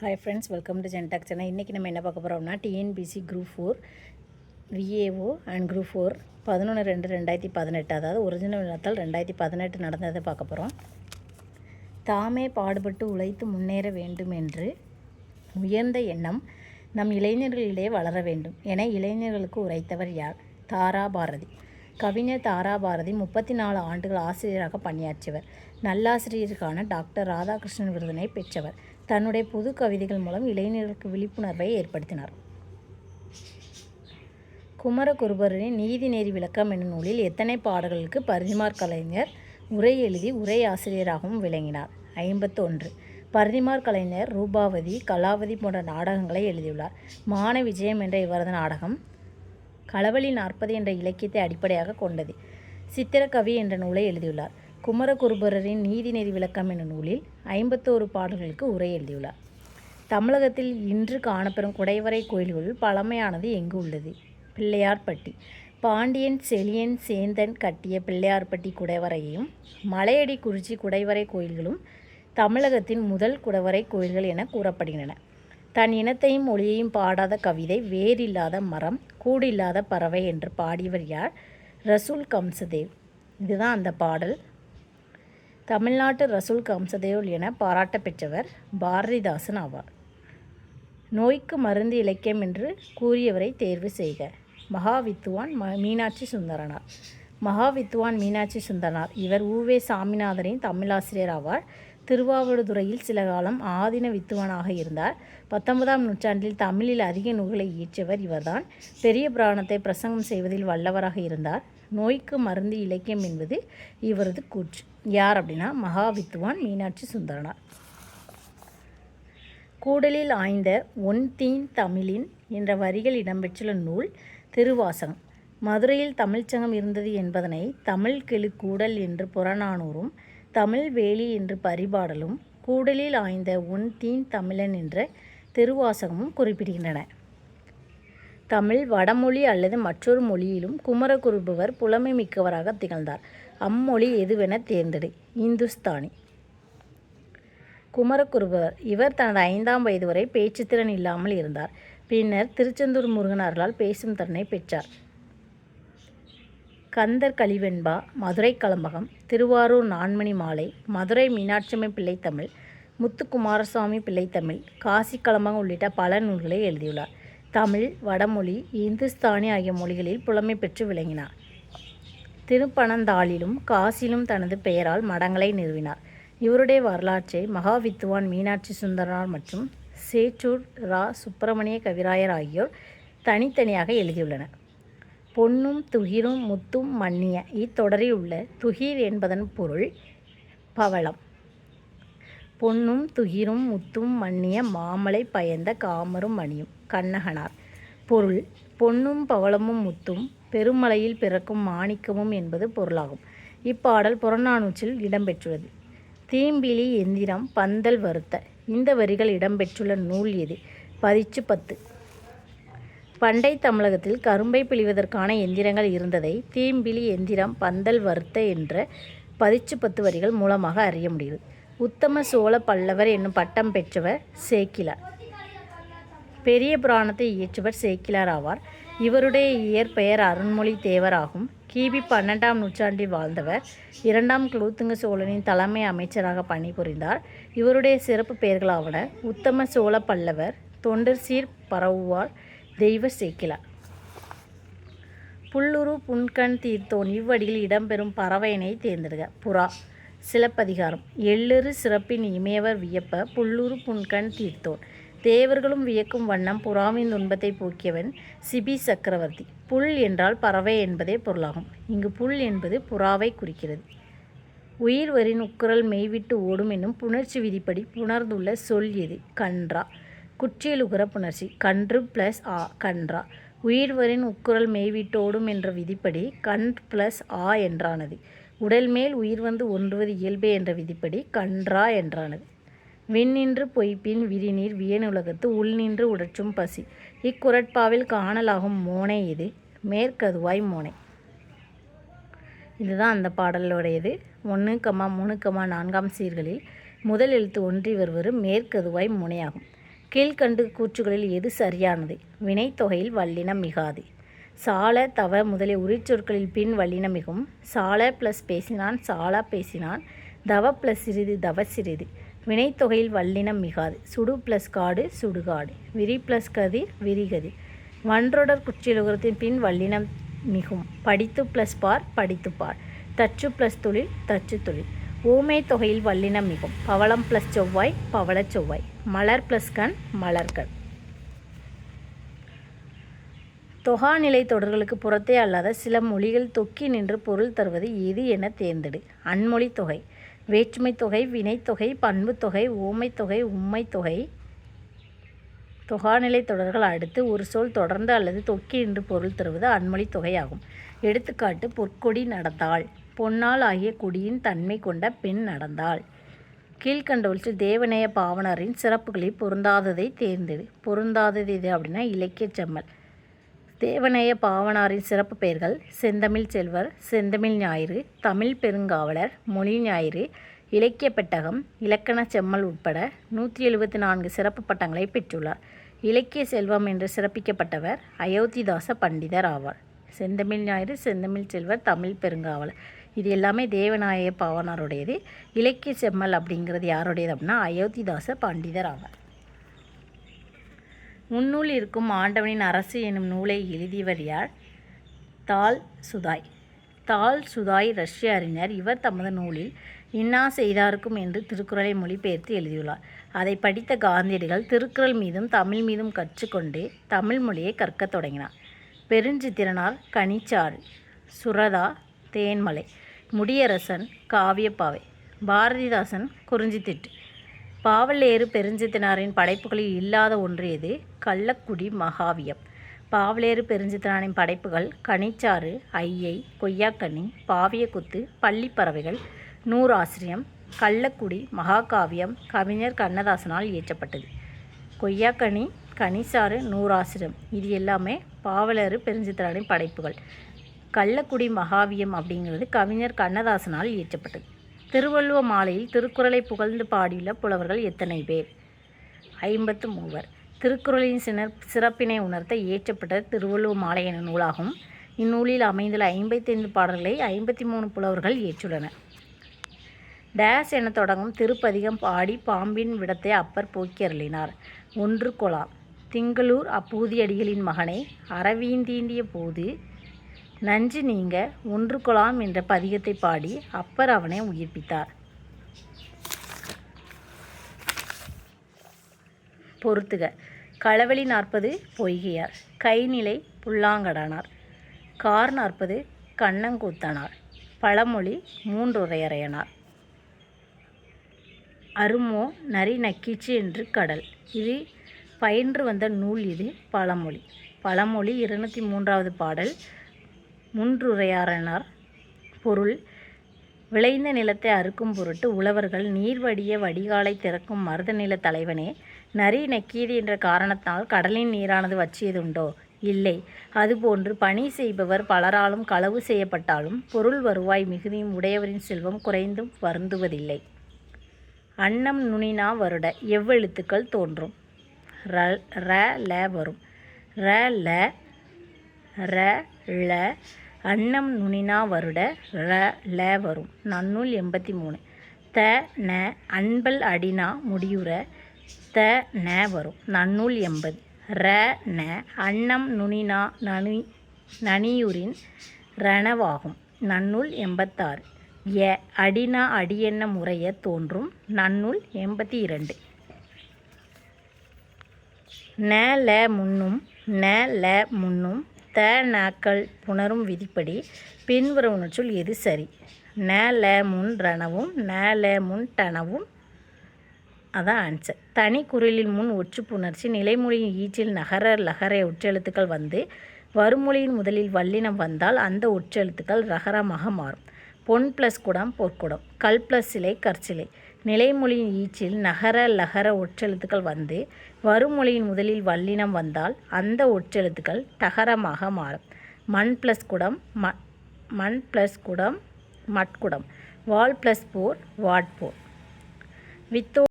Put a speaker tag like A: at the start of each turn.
A: Hi friends, welcome to ஜென்டாக் channel. இன்றைக்கி நம்ம என்ன பார்க்க போகிறோம்னா TNPSC group 4 VAO and group 4 11/2/2018, அதாவது ஒரிஜினல் வினாத்தாள் 2018 நடந்ததை பார்க்க போகிறோம். தாமே பாடுபட்டு உழைத்து முன்னேற வேண்டும் என்று உயர்ந்த எண்ணம் நம் இளைஞர்களிடையே வளர வேண்டும் என இளைஞர்களுக்கு உரைத்தவர் யார்? தாரா பாரதி. கவிஞர் தாரா பாரதி 34 ஆண்டுகள் ஆசிரியராக பணியாற்றியவர். நல்லாசிரியருக்கான டாக்டர் ராதாகிருஷ்ணன் விருதினை பெற்றவர். தன்னுடைய புது கவிதைகள் மூலம் இளைஞர்களுக்கு விழிப்புணர்வை ஏற்படுத்தினார். குமரகுருபரரின் நீதிநெறி விளக்கம் என்னும் நூலில் எத்தனை பாடல்களுக்கு பரிதிமாற் கலைஞர் உரை எழுதி உரை ஆசிரியராகவும் விளங்கினார்? 51. பரிதிமாற் கலைஞர் ரூபாவதி, கலாவதி போன்ற நாடகங்களை எழுதியுள்ளார். மான விஜயம் என்ற இவரது நாடகம் களவழி 40 என்ற இலக்கியத்தை அடிப்படையாக கொண்டது. சித்திரக்கவி என்ற நூலை எழுதியுள்ளார். குமரகுருபரரின் நீதிநெறி விளக்கம் என்னும் நூலில் 51 பாடல்களுக்கு உரை எழுதியுள்ளார். தமிழகத்தில் இன்று காணப்பெறும் குடைவரை கோயில்களுள் பழமையானது எங்கு உள்ளது? பிள்ளையார்பட்டி. பாண்டியன் செழியன் சேந்தன் கட்டிய பிள்ளையார்பட்டி குடைவரையையும் மலையடி குறிச்சி குடைவரை கோயில்களும் தமிழகத்தின் முதல் குடைவரை கோயில்கள் என கூறப்படுகின்றன. தன் இனத்தையும் மொழியையும் பாடாத கவிதை வேறில்லாத மரம் கூடில்லாத பறவை என்று பாடியவர் யார்? ரசூல் கம்சதேவ். இதுதான் அந்த பாடல். தமிழ்நாட்டு ரசூல் கம்சதேவ் என பாராட்ட பெற்றவர் பாரதிதாசன் ஆவார். நோய்க்கு மருந்து இலக்கியம் என்று கூறியவரை தேர்வு செய்க. மகாவித்துவான் மீனாட்சி சுந்தரனார். மகாவித்துவான் மீனாட்சி சுந்தரனார் இவர் உவே சாமிநாதனின் தமிழாசிரியர் ஆவார். திருவாவடுதுறையில் சில காலம் ஆதீன வித்துவானாக இருந்தார். 19ஆம் நூற்றாண்டில் தமிழில் அதிக நூல்களை இயற்றியவர் இவர்தான். பெரிய புராணத்தை பிரசங்கம் செய்வதில் வல்லவராக இருந்தார். நோய்க்கு மருந்து இலக்கியம் என்பது இவரது கூற்று. யார் அப்படின்னா மகாவித்துவான் மீனாட்சி சுந்தரனார். கூடலில் ஆய்ந்த ஒன் தீன் தமிழின் என்ற வரிகள் இடம்பெற்றுள்ள நூல் திருவாசகம். மதுரையில் தமிழ்ச்சங்கம் இருந்தது என்பதனை தமிழ் கெழு கூடல் என்று புறநானூறும் தமிழ் வேலி என்று பரிபாடலும் கூடலில் ஆய்ந்த ஒன் தீன் தமிழன் என்ற திருவாசகமும் குறிப்பிடுகின்றன. தமிழ் வடமொழி அல்லது மற்றொரு மொழியிலும் குமரகுருபரர் புலமை மிக்கவராக திகழ்ந்தார். அம்மொழி எதுவென தேர்ந்தெடு. இந்துஸ்தானி. குமரகுருபரர் இவர் தனது 5ஆம் வயது வரை பேச்சுத்திறன் இல்லாமல் இருந்தார். பின்னர் திருச்செந்தூர் முருகன் அருளால் பேசும் திறனை பெற்றார். கந்தர் கலிவெண்பா, மதுரை கலம்பகம், திருவாரூர் நான்மணி மாலை, மதுரை மீனாட்சியம்மை பிள்ளைத்தமிழ், முத்துக்குமாரசுவாமி பிள்ளைத்தமிழ், காசி கலம்பகம் உள்ளிட்ட பல நூல்களை எழுதியுள்ளார். தமிழ், வடமொழி, இந்துஸ்தானி ஆகிய மொழிகளில் புலமை பெற்று விளங்கினார். திருப்பனந்தாளிலும் காசிலும் தனது பெயரால் மடங்களை நிறுவினார். இவருடைய வரலாற்றை மகாவித்துவான் மீனாட்சி சுந்தரனார் மற்றும் சேற்றூர் ரா. சுப்பிரமணிய கவிராயர் ஆகியோர் தனித்தனியாக எழுதியுள்ளனர். பொன்னும் துகிரும் முத்தும் மன்னிய இத்தொடரில் உள்ள துகிர் என்பதன் பொருள் பவளம். பொன்னும் துகிரும் முத்தும் மன்னிய மாமலை பயந்த காமரும் மணியும் கண்ணகனார். பொருள் பொன்னும் பவளமும் முத்தும் பெருமலையில் பிறக்கும் மாணிக்கமும் என்பது பொருளாகும். இப்பாடல் புறநானூற்றில் இடம்பெற்றுள்ளது. தீம்பிலி எந்திரம் பந்தல் வருத்த இந்த வரிகள் இடம்பெற்றுள்ள நூல் எது? பதிற்று 10. பண்டை தமிழகத்தில் கரும்பை பிழிவதற்கான எந்திரங்கள் இருந்ததை தீம்பிலி எந்திரம் பந்தல் வருத்த என்ற பதிற்று 10 வரிகள் மூலமாக அறிய முடிகிறது. உத்தம சோழ பல்லவர் என்னும் பட்டம் பெற்றவர் சேக்கிழார். பெரிய புராணத்தை இயற்றுவர் சேக்கிழார் ஆவார். இவருடைய இயற்பெயர் அருண்மொழி தேவர் ஆகும். கிபி 12ஆம் நூற்றாண்டில் வாழ்ந்தவர். 2ஆம் குலோத்துங்க சோழனின் தலைமை அமைச்சராக பணிபுரிந்தார். இவருடைய சிறப்பு பெயர்களாவன உத்தம சோழ பல்லவர், தொண்டர் சீர் பரவுவார், தெய்வ சேக்கிழார். புல்லுரு புன்கண் தீர்த்தோன் இவ்வடியில் இடம்பெறும் பறவையினை தேர்ந்தெடுக. புறா. சிலப்பதிகாரம். எள்ளெரு சிறப்பின் இமையவர் வியப்ப புல்லுரு புன்கண் தீர்த்தோன். தேவர்களும் வியக்கும் வண்ணம் புறாவின் துன்பத்தை போக்கியவன் சிபி சக்கரவர்த்தி. புல் என்றால் பறவை என்பதே பொருளாகும். இங்கு புல் என்பது புறாவை குறிக்கிறது. உயிர்வரின் உக்குரல் மெய்விட்டு ஓடும் என்னும் புணர்ச்சி விதிப்படி புணர்ந்துள்ள சொல் எது? கன்றா. குற்றியலுகர புணர்ச்சி. கன்று + ஆ கன்றா. உயிர்வரின் உக்குரல் மெய்விட்டோடும் என்ற விதிப்படி கன் + ஆ என்றானது. உடல் மேல் உயிர் வந்து ஒன்றுவது இயல்பே என்ற விதிப்படி கன்றா என்றானது. விண்ணின்று பொய்ப்பின் விரிநீர் வியனுலகத்து உள்நின்று உடற்றும் பசி. இக்குறட்பாவில் காணலாகும் மோனை எது? மேற்கதுவாய் மோனை. இதுதான் அந்த பாடலுடையது. 1, 3, 4ஆம் சீர்களில் முதல் எழுத்து ஒன்றி வருவது மேற்கதுவாய் முனையாகும். கீழ்கண்டு கூற்றுகளில் எது சரியானது? வினைத்தொகையில் வல்லினம் மிகாது. சால தவ முதலிய உரிச்சொற்களில் பின் வல்லினம் மிகும். சால ப்ளஸ் பேசினான் சாலா பேசினான். தவ ப்ளஸ் சிறிது தவ சிறிது. வினைத்தொகையில் வல்லினம் மிகாது. சுடு ப்ளஸ் காடு சுடுகாடு. விரி ப்ளஸ் கதிர் விரிகதிர். வன்றொடர் குற்றியலுகரத்தின் பின் வல்லினம் மிகும். படித்து ப்ளஸ் பார் படித்து பார். தச்சு ப்ளஸ் தொழில் தச்சு தொழில். ஊமை தொகையில் வல்லினம் மிகும். பவளம் ப்ளஸ் செவ்வாய் பவளச் செவ்வாய். மலர் ப்ளஸ் கண் மலர்கண். தொகாநிலை தொடர்களுக்கு புறத்தே அல்லாத சில மொழிகள் தொக்கி நின்று பொருள் தருவது எது என தேர்ந்தெடு. அன்மொழி தொகை, வேற்றுமை தொகை, வினைத்தொகை, பண்பு தொகை, ஊமை தொகை, உம்மை தொகை. தொகாநிலை தொடர்கள் அடுத்து ஒரு சொல் தொடர்ந்து அல்லது தொக்கி நின்று பொருள் தருவது அன்மொழி தொகை ஆகும். எடுத்துக்காட்டு: பொற்கொடி நடந்தாள். பொன்னால் ஆகிய கொடியின் தன்மை கொண்ட பெண் நடந்தாள். கீழ்கண்டவற்றில் தேவநேய பாவாணரின் சிறப்புகளில் பொருந்தாததை தேர்ந்தெடு. பொருந்தாதது எது அப்படின்னா இலக்கியச் செம்மல். தேவநேய பாவாணரின் சிறப்பு பெயர்கள்: செந்தமிழ் செல்வர், செந்தமிழ் ஞாயிறு, தமிழ் பெருங்காவலர், மொழி ஞாயிறு, இலக்கிய பெட்டகம், இலக்கணச் செம்மல் உட்பட 174 சிறப்பு பட்டங்களை பெற்றுள்ளார். இலக்கிய செல்வம் என்று சிறப்பிக்கப்பட்டவர் அயோத்திதாச பண்டிதர் ஆவார். செந்தமிழ் ஞாயிறு, செந்தமிழ் செல்வர், தமிழ் பெருங்காவலர் இது எல்லாமே தேவநாய பாவாணருடையது. இலக்கிய செம்மல் அப்படிங்கிறது யாருடையது அப்படின்னா அயோத்திதாச பண்டிதர் ஆவார். முன்னூல் இருக்கும் ஆண்டவனின் அரசு எனும் நூலை எழுதியவர் யார்? தால் சுதாய். தால் சுதாய் ரஷ்ய அறிஞர். இவர் தமது நூலில் இன்னா செய்தார்க்கும் என்று திருக்குறளை மொழிபெயர்த்து எழுதியுள்ளார். அதை படித்த காந்தியடிகள் திருக்குறள் மீதும் தமிழ் மீதும் கற்றுக்கொண்டு தமிழ் மொழியை கற்கத் தொடங்கினார். பெருஞ்சித்திரனார் கனிச்சாறு, சுரதா தேன்மலை, முடியரசன் காவியப்பாவை, பாரதிதாசன் குறிஞ்சித்திட்டு. பாவலேறு பெருஞ்சித்திரனாரின் படைப்புகளில் இல்லாத ஒன்று எது? கள்ளக்குடி மகாவியம். பாவலேறு பெருஞ்சித்திரனாரின் படைப்புகள் கனிச்சாறு, ஐயை, கொய்யாக்கனி, பாவியக்குத்து, பள்ளிப்பறவைகள், நூறாசிரியம். கள்ளக்குடி மகாகாவியம் கவிஞர் கண்ணதாசனால் இயற்றப்பட்டது. கொய்யாக்கனி, கனிச்சாறு, நூறாசிரியம் இது எல்லாமே பாவலேறு பெருஞ்சித்திரனாரின் படைப்புகள். கள்ளக்குடி மகாவியம் அப்படிங்கிறது கவிஞர் கண்ணதாசனால் இயற்றப்பட்டது. திருவள்ளுவ மாலையில் திருக்குறளை புகழ்ந்து பாடியுள்ள புலவர்கள் எத்தனை பேர்? 53. திருக்குறளின் சிறப்பினை உணர்த்த இயற்றப்பட்ட திருவள்ளுவ மாலை எனும் நூலாகும். இந்நூலில் அமைந்துள்ள 55 பாடல்களை 53 புலவர்கள் இயற்றுள்ளனர். டேஸ் என தொடங்கும் திருப்பதிகம் பாடி பாம்பின் விடத்தை அப்பர் போக்கி அருளினார். 1 கொலாம். திங்களூர் அப்பூதியடிகளின் மகனை அரவீந்தீண்டிய போது நஞ்சு நீங்க 1 கொலாம் என்ற பதிகத்தை பாடி அப்பர் அவனை உயிர்ப்பித்தார். பொறுத்துக. களவழி 40 பொய்கையார். கைநிலை புல்லாங்கடனார். கார் 40 கண்ணங்கூத்தனார். பழமொழி 3 உரையறையனார். அருமோ நரி நக்கீச்சு என்று கடல். இது பயின்று வந்த நூல். இது பழமொழி. பழமொழி 203வது பாடல். முன்றுரையாறனார். பொருள்: விளைந்த நிலத்தை அறுக்கும் பொருட்டு உழவர்கள் நீர்வடிய வடிகாலை திறக்கும் மருத நில தலைவனே, நரி நக்கியது என்ற காரணத்தால் கடலின் நீரானது வற்றியதுண்டோ? இல்லை. அதுபோன்று பணி செய்பவர் பலராலும் களவு செய்யப்பட்டாலும் பொருள் வருவாய் மிகுதியும் உடையவரின் செல்வம் குறைந்தும் வருந்துவதில்லை. அன்னம் நுனினா வருட எவ்வெழுத்துக்கள் தோன்றும்? ர ல வரும். ர ல ர ள. அன்னம் நுனினா வருட ர ல வரும். நன்னூல் 83. த ந அன்பல் அடினா முடியுற த ந வரும். நன்னூல் 80. ர ந அன்னம் நுனினா நனியுரின் ரணவாகும். நன்னூல் 86. ய அடினா அடியென்ன முறைய தோன்றும். நன்னூல் 82. ந ல முன்னும் ந ல முன்னும் த நாக்கள் புணரும் விதிப்படி பின்வருவனற்றுள் எது சரி? ந ல முன் ரணவும் ந ல முன் டனவும். அதான் ஆன்சர். தனி குரலின் முன் ஒற்று புணர்ச்சி நிலைமொழியின் ஈற்றில் நகர லகர ஒற்றெழுத்துக்கள் வந்து வருமொழியின் முதலில் வல்லினம் வந்தால் அந்த ஒற்றெழுத்துக்கள் ரகரமாக மாறும். பொன் ப்ளஸ் குடம் பொற்குடம். கல் ப்ளஸ் சிலை கற்சிலை. நிலைமொழியின் ஈற்றில் நகர லகர ஒற்றெழுத்துக்கள் வந்து வருமொழியின் முதலில் வல்லினம் வந்தால் அந்த ஒற்றெழுத்துக்கள் தகரமாக மாறும். மண் ப்ளஸ் குடம் மண் ப்ளஸ் குடம் மட்குடம். வாள் ப்ளஸ் போர் வாட்போர். வித்தோ